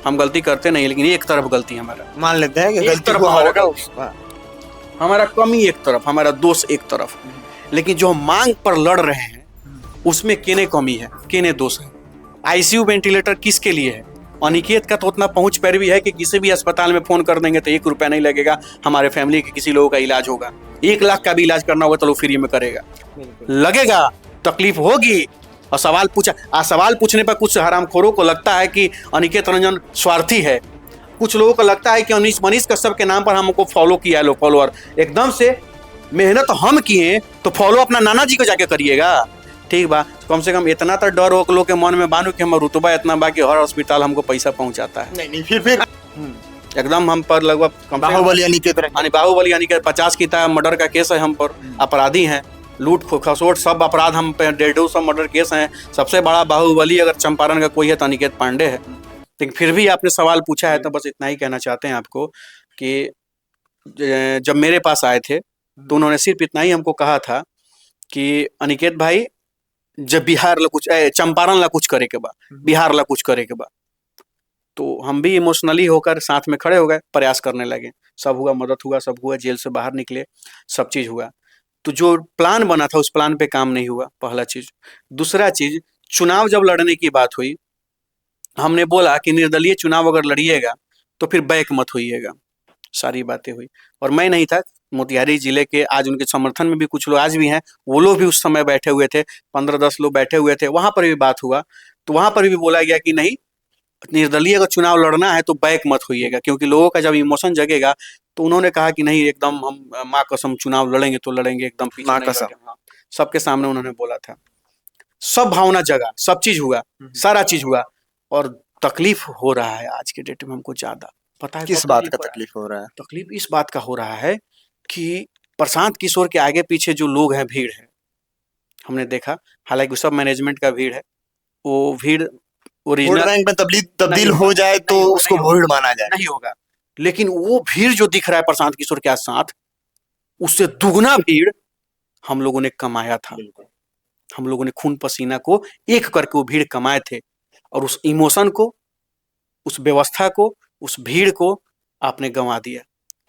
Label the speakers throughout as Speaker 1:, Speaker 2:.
Speaker 1: हम गलती करते नहीं, लेकिन एक तरफ गलती हमारा,
Speaker 2: मान लेते हैं कि
Speaker 1: एक
Speaker 2: गलती
Speaker 1: तरफ
Speaker 2: को
Speaker 1: हमारा
Speaker 2: होगा।
Speaker 1: हमारा कमी एक तरफ, हमारा दोष एक तरफ, लेकिन जो हम मांग पर लड़ रहे हैं उसमें केने कमी है, केने दोष है। आईसीयू वेंटिलेटर किसके लिए है? अनिकेत का तो उतना पहुंच पैरवी है कि किसी भी अस्पताल में फोन कर देंगे तो 1 रुपया नहीं लगेगा, हमारे फैमिली के किसी लोगों का इलाज होगा। 1 लाख का भी इलाज करना होगा तो लोग फ्री में करेगा, लगेगा, तकलीफ होगी। और सवाल पूछने पर कुछ हरामखोरों को लगता है कि अनिकेत रंजन स्वार्थी है, कुछ लोगों को लगता है कि मनीष कश्यप के नाम पर हमको फॉलो किया है, लोग फॉलोअर। एकदम से मेहनत हम किए तो फॉलो अपना नाना जी को जाके करिएगा, ठीक बा। कम से कम इतना तो डर हो लोग के मन में बानू कि हमारा रुतबा इतना बा कि हर हॉस्पिटल हमको पैसा पहुंचाता है।
Speaker 2: नहीं फिर
Speaker 1: एकदम हम पर लगभग
Speaker 2: बाहुबली
Speaker 1: अनिकेत 50 की मर्डर का केस है हम पर, अपराधी हैं, लूट खसोट सब अपराध हम पे, 150 मर्डर केस हैं। सबसे बड़ा बाहुबली अगर चंपारण का कोई है तो अनिकेत पांडे है। लेकिन फिर भी आपने सवाल पूछा है तो बस इतना ही कहना चाहते हैं आपको कि जब मेरे पास आए थे तो उन्होंने सिर्फ इतना ही हमको कहा था कि अनिकेत भाई जब बिहार ला कुछ चंपारण ला कुछ करे के बा, बिहार ला कुछ करे के बा, तो हम भी इमोशनली होकर साथ में खड़े हो गए, प्रयास करने लगे। सब हुआ, मदद हुआ, सब हुआ, जेल से बाहर निकले, सब चीज हुआ। तो जो प्लान बना था उस प्लान पे काम नहीं हुआ, पहला चीज। दूसरा चीज, चुनाव जब लड़ने की बात हुई, हमने बोला कि निर्दलीय चुनाव अगर लड़िएगा तो फिर बैक मत होइएगा, सारी बातें हुई। और मैं नहीं था, मोतिहारी जिले के आज उनके समर्थन में भी कुछ लोग आज भी हैं, वो लोग भी उस समय बैठे हुए थे, 15-10 लोग बैठे हुए थे, वहां पर भी बात हुआ। तो वहां पर भी बोला गया कि नहीं, निर्दलीय अगर चुनाव लड़ना है तो बैक मत होइएगा, क्योंकि लोगों का जब इमोशन जगेगा तो उन्होंने कहा कि नहीं, एकदम हम माँ कसम चुनाव लड़ेंगे तो लड़ेंगे, एकदम पीछे नहीं हटेंगे। सबके सामने उन्होंने बोला था, सब भावना जगा, सब चीज हुआ, सारा चीज हुआ। और तकलीफ हो रहा है आज के डेट में हमको ज्यादा, पता है
Speaker 2: किस बात का तकलीफ हो रहा है?
Speaker 1: तकलीफ इस बात का हो रहा है कि प्रशांत किशोर के आगे पीछे जो लोग हैं, भीड़ है, हमने देखा। हालांकि सब मैनेजमेंट का भीड़ है, वो भीड़ ओरिजिनल
Speaker 2: रैंक में तब्दील हो जाए तो उसको भीड़ माना जाए,
Speaker 1: नहीं होगा। लेकिन वो भीड़ जो दिख रहा है प्रशांत किशोर के साथ, उससे दुगना भीड़ हम लोगों ने कमाया था। हम लोगों ने खून पसीना को एक करके वो भीड़ कमाए थे, और उस इमोशन को, उस व्यवस्था को, उस भीड़ को आपने गंवा दिया।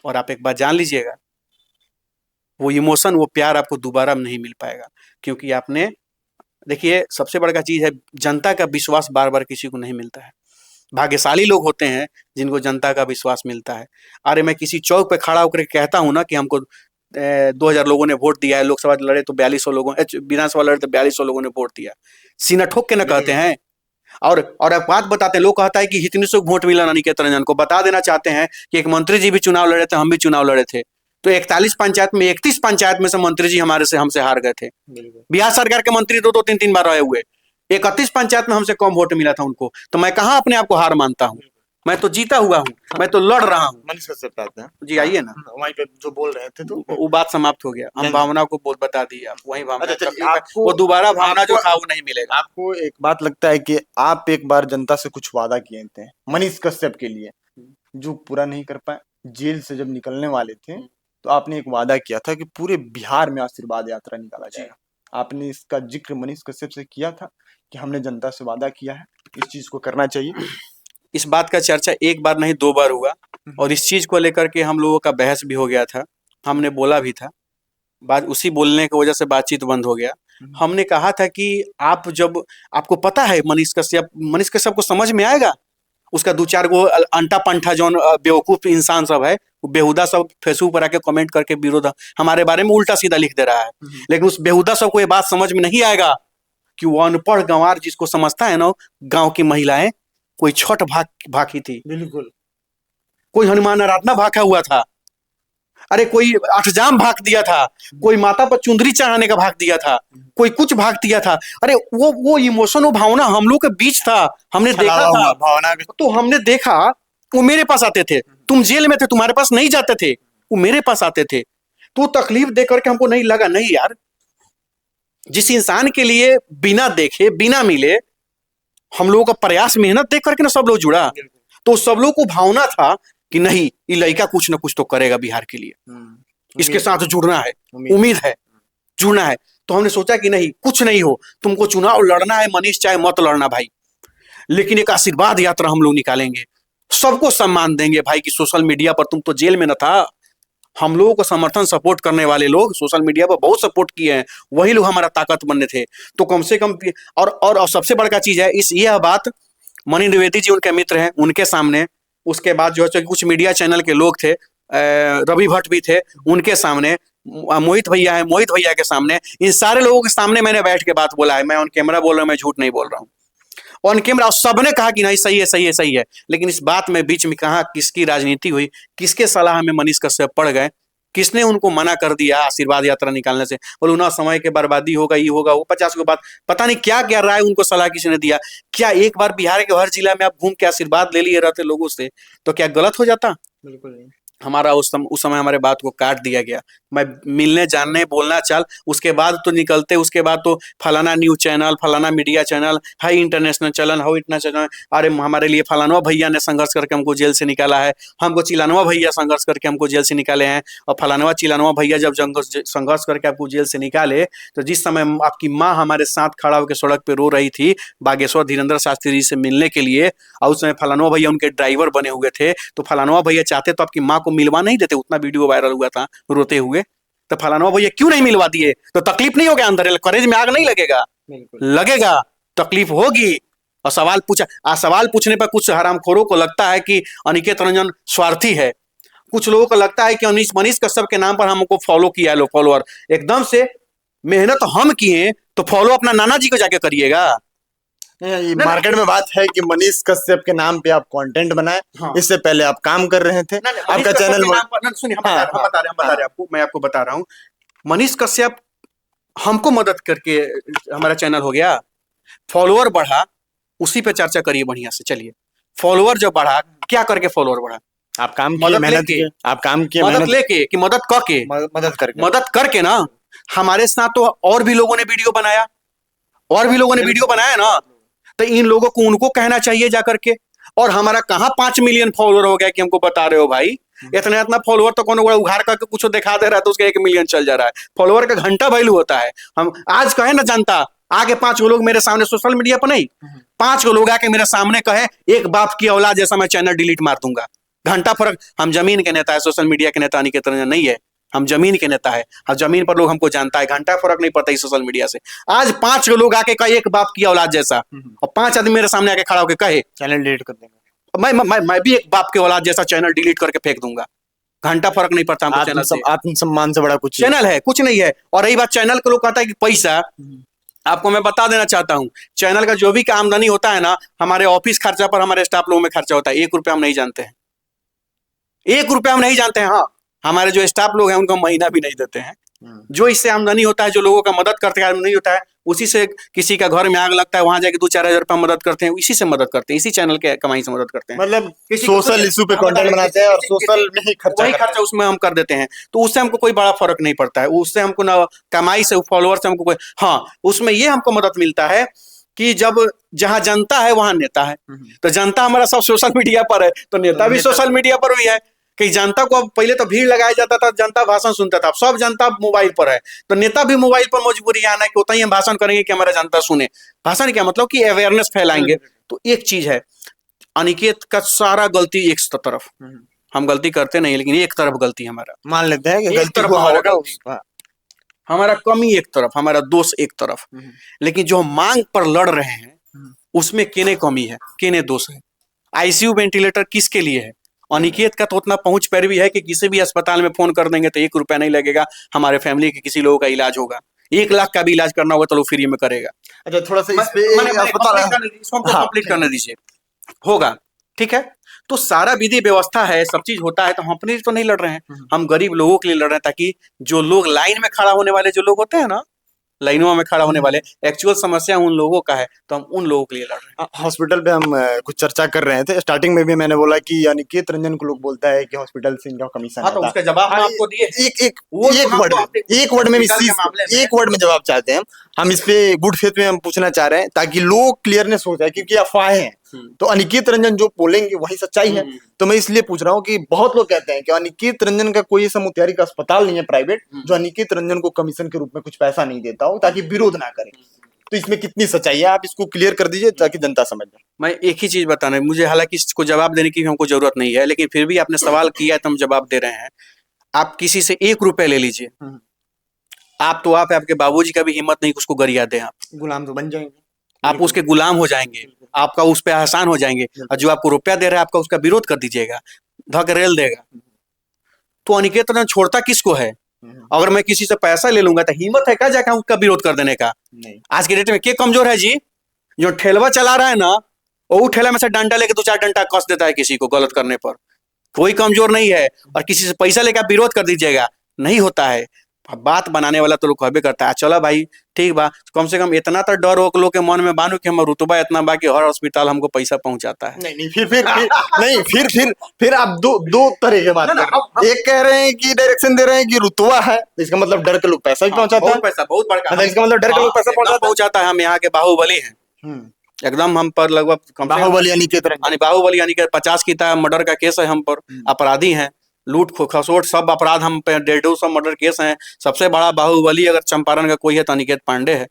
Speaker 1: और आप एक बात जान लीजिएगा, वो इमोशन, वो प्यार आपको दोबारा नहीं मिल पाएगा, क्योंकि आपने देखिए, सबसे बड़ा चीज है, जनता का विश्वास बार बार किसी को नहीं मिलता है। भाग्यशाली लोग होते हैं जिनको जनता का विश्वास मिलता है। अरे मैं किसी चौक पे खड़ा होकर कहता हूँ ना कि हमको 2000 लोगों ने वोट दिया है, लोकसभा लड़े तो 4200 लोगों, विधानसभा लड़े तो 4200 लोगों ने वोट दिया, सीना ठोक के ना कहते हैं। और एक बात बताते हैं, लोग कहता है कि इतनी सौ वोट मिला अनिकेत रंजन को। बता देना चाहते हैं कि एक मंत्री जी भी चुनाव लड़े थे, हम भी चुनाव लड़े थे, तो 41 पंचायत में 31 पंचायत में से मंत्री जी हमसे हार गए थे। बिहार सरकार के मंत्री 2-2, 3-3 बार रहे हुए, 31 पंचायत में हमसे कम वोट मिला था उनको। तो मैं कहाँ अपने आप को हार मानता हूँ, मैं तो जीता हुआ हूँ, मैं तो लड़ रहा हूँ।
Speaker 2: मनीष कश्यप आते हैं
Speaker 1: जी, आइए ना,
Speaker 2: वहीं पे जो बोल रहे थे, तो
Speaker 1: वो बात समाप्त हो गया। हम भावना को बता दिए, आप वही भावना,
Speaker 2: आपको
Speaker 1: वो दोबारा भावना जो था वो नहीं मिलेगा।
Speaker 2: आपको एक बात लगता है कि आप एक बार जनता से कुछ वादा किए थे मनीष कश्यप के लिए, जो पूरा नहीं कर पाए। जेल से जब निकलने वाले थे तो आपने एक वादा किया था कि पूरे बिहार में आशीर्वाद यात्रा निकाला जाएगा। आपने इसका जिक्र मनीष कश्यप से किया था कि हमने जनता से वादा किया है, इस चीज को करना चाहिए।
Speaker 1: इस बात का चर्चा एक बार नहीं 2 बार हुआ, और इस चीज को लेकर के हम लोगों का बहस भी हो गया था। हमने बोला भी था, बात उसी बोलने की वजह से बातचीत बंद हो गया। हमने कहा था कि आप जब, आपको पता है मनीष कश्यप को समझ में आएगा, उसका 2-4 गो अंटा पंठा जो बेवकूफ इंसान सब है, वो बेहुदा सब फेसबुक पर आके कमेंट करके विरोध हमारे बारे में उल्टा सीधा लिख दे रहा है। लेकिन उस बेहुदा सब को ये बात समझ में नहीं आएगा कि वो अनपढ़ गंवार जिसको समझता है ना, गांव की महिलाएं, कोई छठ भाकी थी,
Speaker 2: बिल्कुल,
Speaker 1: कोई हनुमान आराधना भागा हुआ था, अरे कोई अष्टजाम भाग दिया था, कोई माता पर चुंदरी चढ़ाने का भाग दिया था, कोई कुछ भाग दिया था। अरे वो इमोशन, वो भावना हम लोग के बीच था, हमने देखा था
Speaker 2: भावना।
Speaker 1: तो हमने देखा, वो मेरे पास आते थे, तुम जेल में थे, तुम्हारे पास नहीं जाते थे, वो मेरे पास आते थे। तो तकलीफ देख करके हमको नहीं लगा, नहीं यार, जिस इंसान के लिए बिना देखे, बिना मिले हम लोगों का प्रयास, मेहनत देख करके ना सब लोग जुड़ा, तो सब लोग को भावना था कि नहीं, ये लड़का कुछ ना कुछ तो करेगा बिहार के लिए, इसके साथ जुड़ना है, उम्मीद है, जुड़ना है। तो हमने सोचा कि नहीं, कुछ नहीं हो, तुमको चुनाव लड़ना है मनीष, चाहे मत लड़ना भाई, लेकिन एक आशीर्वाद यात्रा हम लोग निकालेंगे। सबको सम्मान देंगे भाई कि सोशल मीडिया पर तुम तो जेल में न था। हम लोगों को समर्थन सपोर्ट करने वाले लोग सोशल मीडिया पर बहुत सपोर्ट किए हैं, वही लोग हमारा ताकत बनने थे। तो कम से कम और सबसे बड़का चीज है इस यह बात, मणि द्विवेदी जी उनके मित्र हैं, उनके सामने, उसके बाद जो है कुछ मीडिया चैनल के लोग थे, रवि भट्ट भी थे, उनके सामने, मोहित भैया है, मोहित भैया के सामने, इन सारे लोगों के सामने मैंने बैठ के बात बोला है। मैं ऑन कैमरा बोल रहा हूँ, मैं झूठ नहीं बोल रहा हूँ। ऑन कैमरा सबने कहा कि नहीं सही है, सही है, सही है। लेकिन इस बात में बीच में कहा किसकी राजनीति हुई, किसके सलाह में मनीष कश्यप पड़ गए, किसने उनको मना कर दिया आशीर्वाद यात्रा निकालने से, बोलो ना समय के बर्बादी होगा, ये होगा वो, 50 को बात, पता नहीं क्या क्या राय उनको सलाह किसने दिया। क्या एक बार बिहार के हर जिला में आप घूम के आशीर्वाद ले लिए रहते लोगों से तो क्या गलत हो जाता?
Speaker 2: बिल्कुल नहीं।
Speaker 1: हमारा उस समय हमारे बात को काट दिया गया। मैं मिलने जानने बोलना चल, उसके बाद तो निकलते, उसके बाद तो फलाना न्यूज चैनल, फलाना media channel, high international channel, how इतना चैनल, अरे हमारे लिए फलाना भैया ने संघर्ष करके हमको जेल से निकाला है, हमको चिलानवा भैया संघर्ष करके हमको जेल से निकाले हैं। और फलानवा चिलानवा भैया जब संघर्ष करके आपको जेल से निकाले, तो जिस समय आपकी माँ हमारे साथ खड़ा होकर सड़क पे रो रही थी बागेश्वर धीरेन्द्र शास्त्री जी से मिलने के लिए, और उस समय फलानवा भैया उनके ड्राइवर बने हुए थे, तो फलानवा भैया चाहते तो आपकी माँ को मिलवा नहीं देते, उतना वीडियो वायरल हुआ था रोते हुए, तो फलाना भैया क्यों नहीं मिलवा दिए? तो तकलीफ नहीं होगा अंदर, करेज में आग नहीं लगेगा? लगेगा, तकलीफ होगी। और सवाल पूछने पर कुछ हरामखोरों को लगता है कि अनिकेत रंजन स्वार्थी है, कुछ लोगों को लगता है कि मनीष कश्यप के नाम पर हमको फॉलो किया है लोग, फॉलोअर। एकदम से मेहनत हम किए तो फॉलो अपना नाना जी को जाके करिएगा।
Speaker 2: ये मार्केट में बात है कि मनीष कश्यप के नाम पे आप कंटेंट बनाए। हाँ। इससे पहले आप काम कर रहे थे, आपका चैनल
Speaker 1: सुनिए, मैं आपको बता रहा हूँ, मनीष कश्यप हमको मदद करके हमारा चैनल हो गया, फॉलोअर बढ़ा, उसी पे चर्चा करिए बढ़िया से। चलिए, फॉलोअर जब बढ़ा, क्या करके फॉलोअर बढ़ा?
Speaker 2: आप काम किए, मेहनत किए, आप काम किए,
Speaker 1: मदद लेके कि मदद करके ना। हमारे साथ तो और भी लोगों ने वीडियो बनाया, और भी लोगों ने वीडियो बनाया ना, तो इन लोगों को उनको कहना चाहिए जाकर के। और हमारा कहाँ 5 मिलियन फॉलोअर हो गया कि हमको बता रहे हो भाई? इतना फॉलोअर तो कोनो उघाड़ करके कुछ दिखा दे रहा है तो उसका 1 मिलियन चल जा रहा है। फॉलोअर का घंटा वैल्यू होता है। हम आज कहे ना, जनता आगे 5 लोग मेरे सामने सोशल मीडिया पर नहीं, 5 लोग आके मेरे सामने कहे एक बाप की औलाद जैसा मैं चैनल डिलीट मार दूंगा, घंटा फर्क। हम जमीन के नेता है, सोशल मीडिया के नेता अनिकेत रंजन नहीं है, हम जमीन के नेता है। हम जमीन पर लोग हमको जानता है, घंटा फर्क नहीं पड़ता सोशल मीडिया से। आज 5 लोग आके कहे एक बाप की औलाद जैसा, और 5 आदमी मेरे सामने आके खड़ा होकर कहे
Speaker 2: चैनल डिलीट कर देंगे,
Speaker 1: मैं भी एक बाप के औलाद जैसा चैनल डिलीट करके फेंक दूंगा, घंटा फर्क नहीं पड़ता हमको चैनल से।
Speaker 2: आत्मसम्मान से बड़ा कुछ
Speaker 1: चैनल है, कुछ नहीं है। और रही बात चैनल के, लोग कहता है कि पैसा, आपको मैं बता देना चाहता हूँ, चैनल का जो भी आमदनी होता है ना, हमारे ऑफिस खर्चा पर हमारे स्टाफ लोगों में खर्चा होता है। 1 रुपया हम नहीं जानते हैं, 1 रुपया हम नहीं जानते हैं। हाँ, हमारे जो स्टाफ लोग हैं उनको महीना भी नहीं देते हैं। जो इससे आमदनी होता है, जो लोगों का मदद करते हैं नहीं होता है, उसी से किसी का घर में आग लगता है, वहां जाके 2-4 हजार रुपया मदद करते हैं, इसी से मदद करते हैं, इसी चैनल के कमाई से मदद करते हैं।
Speaker 2: मतलब सोशल इशू पे कंटेंट बनाते हैं और सोशल में ही
Speaker 1: खर्चा उसमें हम कर देते हैं, तो उससे हमको कोई बड़ा फर्क नहीं पड़ता है। उससे हमको ना कमाई से, फॉलोअर से हमको कोई, हाँ उसमें ये हमको मदद मिलता है कि जब जहां जनता है वहां नेता है। तो जनता हमारा सब सोशल मीडिया पर है, तो नेता भी सोशल मीडिया पर भी है। कि जनता को, अब पहले तो भीड़ लगाया जाता था, जनता भाषण सुनता था, अब सब जनता मोबाइल पर है, तो नेता भी मोबाइल पर मजबूरी आना है कि उतना ही हम भाषण करेंगे कि हमारा जनता सुने। भाषण क्या मतलब कि अवेयरनेस फैलाएंगे। तो एक चीज है, अनिकेत का सारा गलती एक तरफ, हम गलती करते नहीं, लेकिन एक तरफ गलती हमारा मान लेते हैं कि गलती को हमारा कमी एक तरफ, हमारा दोष एक तरफ। लेकिन जो मांग पर लड़ रहे हैं उसमें केने कमी है, केने दोष है। आईसीयू वेंटिलेटर किसके लिए है? अनिकेत का तो उतना पहुंच पैरवी है कि किसी भी अस्पताल में फोन कर देंगे तो 1 रुपया नहीं लगेगा, हमारे फैमिली के किसी लोगों का इलाज होगा। 1 लाख का भी इलाज करना होगा तो लोग फ्री में करेगा।
Speaker 2: अच्छा, थोड़ा सा
Speaker 1: कंप्लीट करने दीजिए, होगा, ठीक है। तो सारा विधि व्यवस्था है, सब चीज होता है, तो हम अपने लिए तो नहीं लड़ रहे हैं, हम गरीब लोगों के लिए लड़ रहे हैं, ताकि जो लोग लाइन में खड़ा होने वाले जो लोग होते हैं ना, लाइनों में खड़ा होने वाले, एक्चुअल समस्या उन लोगों का है, तो हम उन लोगों के लिए लड़ रहे हैं।
Speaker 2: हॉस्पिटल पे हम कुछ चर्चा कर रहे थे, स्टार्टिंग में भी मैंने बोला कि अनिकेत रंजन को लोग बोलता है कि हॉस्पिटल से इनका कमीशन
Speaker 1: आता है। तो उसका जवाब मैं आपको दिए,
Speaker 2: एक वर्ड में जवाब चाहते हैं हम। इस पे गुड फेथ में हम पूछना चाह रहे हैं ताकि लोग क्लियरनेस हो जाए, क्योंकि अफवाहें हैं, तो अनिकेत रंजन जो बोलेंगे वही सच्चाई है। तो मैं इसलिए पूछ रहा हूँ कि बहुत लोग कहते हैं कि अनिकेत रंजन का कोई ऐसा मोतिहारी का अस्पताल नहीं है प्राइवेट जो अनिकेत रंजन को कमीशन के रूप में कुछ पैसा नहीं देता हो ताकि विरोध ना करें। तो इसमें कितनी सच्चाई है, आप इसको क्लियर कर दीजिए ताकि जनता समझ जाए।
Speaker 1: मैं एक ही चीज बताना है, मुझे हालांकि इसको जवाब देने की भी हमको जरूरत नहीं है, लेकिन फिर भी आपने सवाल किया है तो हम जवाब दे रहे हैं। आप किसी से 1 रुपए ले लीजिए, आप है, आपके बाबूजी का भी हिम्मत नहीं कि उसको गरिया दें आप।
Speaker 2: गुलाम तो बन जाएंगे,
Speaker 1: आप उसके गुलाम हो जाएंगे, आपका उस पे एहसान हो जाएंगे, और जो आपको रुपया दे रहा है आपका उसका विरोध कर दीजिएगा, धकेल देगा। तो अनिकेत ने छोड़ता किसको है? अगर मैं किसी से पैसा ले लूंगा तो हिम्मत है क्या जाकर उसका विरोध कर देने का?
Speaker 2: नहीं।
Speaker 1: आज के डेट में के कमजोर है जी? जो ठेलवा चला रहा है ना, वो ठेला में से डंडा लेके 2-4 डंडा कस देता है किसी को गलत करने पर, कोई कमजोर नहीं है। और किसी से पैसा लेकर विरोध कर दीजिएगा, नहीं होता है। बात बनाने वाला तो लोग कहबे करता है, चलो भाई ठीक बा, कम से कम इतना तो डर हो लोग के मन में बानू कि हम रुतबा इतना बा कि हर अस्पताल हमको पैसा पहुंचाता है।
Speaker 2: नहीं नहीं, फिर आप दो तरह के बात कर रहे हैं। एक कह रहे हैं कि डायरेक्शन दे रहे हैं कि रुतबा है, इसका मतलब डर के लोग पैसा भी पहुंचाता है,
Speaker 1: पैसा बहुत बड़का,
Speaker 2: मतलब इसका मतलब डर के लोग पैसा
Speaker 1: पहुंचाता है। हम यहाँ के बाहुबली हैं एकदम, हम पर लगभग
Speaker 2: बाहुबली अनिकेत रंजन,
Speaker 1: बाहुबली अनिकेत 50 की मर्डर का केस है हम पर, अपराधी हैं, लूट खसोट सब अपराध हम पे 150 मर्डर केस हैं। सबसे बड़ा बाहुबली अगर चंपारण का कोई है तो अनिकेत पांडे है।